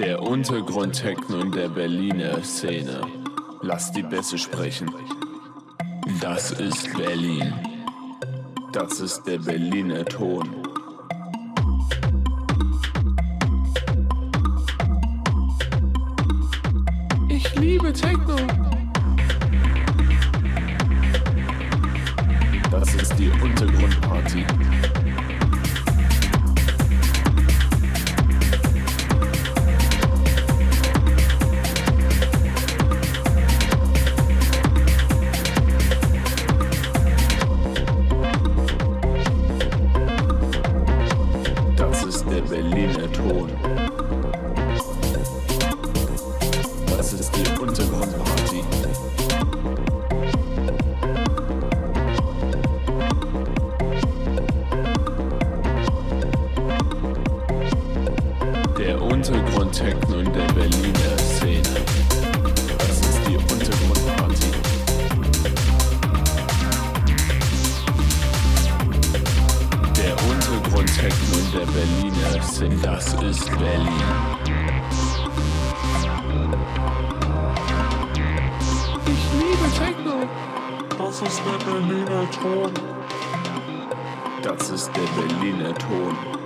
Der Untergrund-Techno in der Berliner Szene. Lass die Bässe sprechen. Das ist Berlin. Das ist der Berliner Ton. Ich liebe Techno. Das ist die Untergrundparty. Das ist der Berliner Ton. Das ist die Untergrundparty. Der Untergrund-Techno in der Berliner Szene. Das ist die Untergrundparty. Der Untergrund-Techno in der Berliner Szene. Das ist Berlin. Ich liebe Techno. Das ist der Berliner Ton. Das ist der Berliner Ton.